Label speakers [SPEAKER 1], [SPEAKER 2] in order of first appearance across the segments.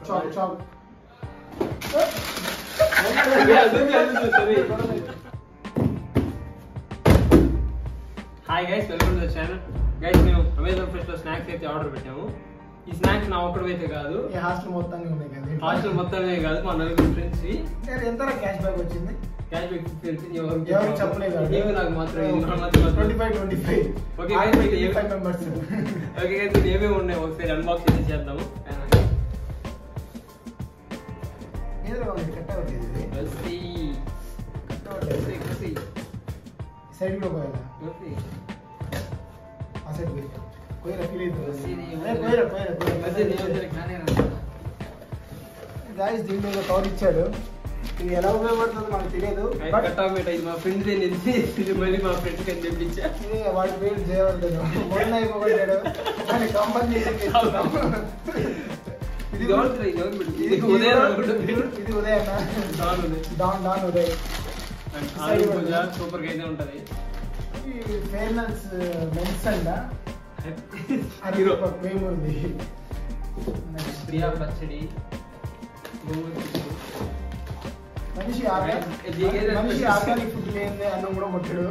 [SPEAKER 1] Chop చాప్
[SPEAKER 2] hi guys, welcome to the channel. Guys, మేము Amazon fresh లో snacks అయితే ఆర్డర్ పెట్టాము. ఈ స్నాక్స్ నా ఒక్కడైతే కాదు,
[SPEAKER 1] ఈ హాస్టల్ మొత్తాన్ని ఉన్నాయి కదా.
[SPEAKER 2] హాస్టల్ మొత్తమే కాదు, మా నలుగురు ఫ్రెండ్స్ కి.
[SPEAKER 1] ఎంత క్యాష్ బ్యాక్ వచ్చింది?
[SPEAKER 2] క్యాష్ బ్యాక్ ఎవరు
[SPEAKER 1] చెప్పలేదు.
[SPEAKER 2] నాకు మాత్రం
[SPEAKER 1] 25
[SPEAKER 2] okay guys,
[SPEAKER 1] members.
[SPEAKER 2] Okay guys, ఏమేమి ఉన్నాయి ఒకసారి అన్బాక్స్ చేసి చేద్దాము.
[SPEAKER 1] సైడ్ లో పోయాలా? ఆ సైడ్ పోయిరా ఫీల్ గాయస్, దీంట్లో ఒక కవర్ ఇచ్చాడు. ఇది ఎలా ఉపయోగపడుతుందో మనకు తెలియదు.
[SPEAKER 2] మా ఫ్రెండ్ మళ్ళీ మా ఫ్రెండ్స్ అని తెప్పించా.
[SPEAKER 1] ఇది వాడి పేరు జయవర్ధన్. మొన్న అయిపోయాడు కానీ కంపెనీ ఇది ఉదయం డాన్ ఉదయ్
[SPEAKER 2] సూపర్ గా అయితే ఉంటది.
[SPEAKER 1] ఫేర్నెస్ మెన్స్ అంట మేముంది.
[SPEAKER 2] ప్రియా పచ్చడి,
[SPEAKER 1] మనిషి ఆర్గానిక్ ఫుడ్ లేని అన్నం కూడా కొట్టాడు.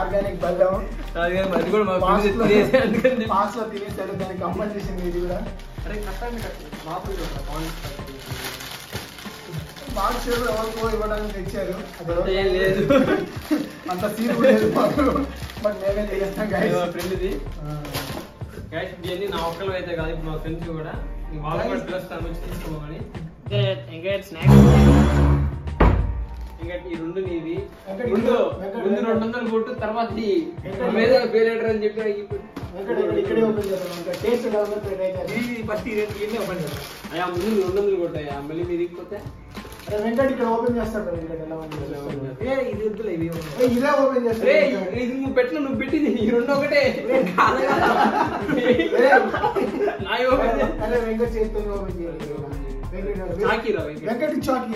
[SPEAKER 1] ఆర్గానిక్ బెల్లం
[SPEAKER 2] అది కూడా
[SPEAKER 1] పాస్ లో తినేసాడు. దానికి కంపల్సేషన్ ఇది కూడా బాక్స్ ఎవరికో ఇవ్వడానికి తెచ్చారు.
[SPEAKER 2] ఏం లేదు,
[SPEAKER 1] అంత సీన్ లేదు బట్ మేమే చేస్తాం
[SPEAKER 2] ఫ్రెండ్ది. ఇవన్నీ నా ఒక్కలు అయితే కాదు, ఇప్పుడు మా ఫ్రెండ్స్ కూడా వాళ్ళు కూడా పిలుస్తాను వచ్చి తీసుకోమని. ఇంకా స్నాక్స్ ఇంకా ఈ రెండు నీది. ముందు 200 కొట్టు, తర్వాత పేరేటర్ అని చెప్పి
[SPEAKER 1] ఇక్కడే ఓపెన్ చేస్తాం. టేస్ట్ ఫస్ట్ ఇవన్నీ ఓపెన్ చేస్తాం.
[SPEAKER 2] అయ్యా ముందు 200 కొట్టాయా, మళ్ళీ మీరు ఇకపోతే
[SPEAKER 1] వెంకట్ ఇక్కడ ఓపెన్ చేస్తాడు. వెంకట్ ఎలా ఇది వద్దులే, ఇదే ఓపెన్ చేస్తాడు.
[SPEAKER 2] ఇది నువ్వు పెట్టిన, నువ్వు పెట్టింది ఈ రెండు ఒకటే.
[SPEAKER 1] అరే వెంకట్ చేతితో ఓపెన్ చేయాలి. వెంకట్ చాకీ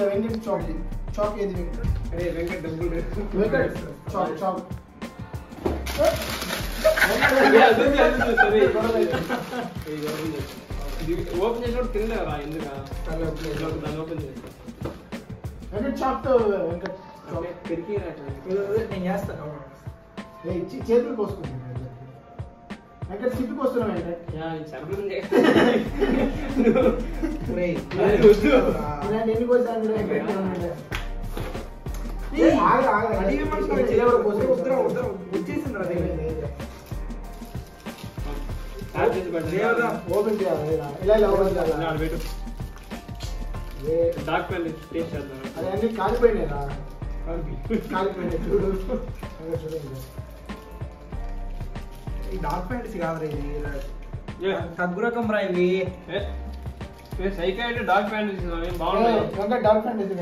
[SPEAKER 1] చాక్ ఏది వెంకట్?
[SPEAKER 2] అరే వెంకట్ డబ్బులు
[SPEAKER 1] వెంకట్ చాక్ చాక్
[SPEAKER 2] ఓపెన్ చేసినప్పుడు తినలేరా? ఎందుకు దాన్ని ఓపెన్ చేస్తా.
[SPEAKER 1] వెంకట్ చాక్ తో వెంకట్
[SPEAKER 2] పెరిగి
[SPEAKER 1] నేను చేస్తాను. చేతులు పోసుకుంటాను. వెంకట్ సిట్టు పోస్తున్నావు. వెంకట్ ఎన్ని పోసాను? ఓపెన్ చేయాలి. అది అన్ని కాలిపోయినాయిరా. కాలిపోయినాయి చూడు. ఈ డార్క్ ఫ్యాంటసీ కాదురా, ఇది తగ్గు రకం రా. ఇవి
[SPEAKER 2] సైకాయిడ్ డార్క్ ఫ్యాంటసీ బాగుంటాయి.
[SPEAKER 1] Dark fantasy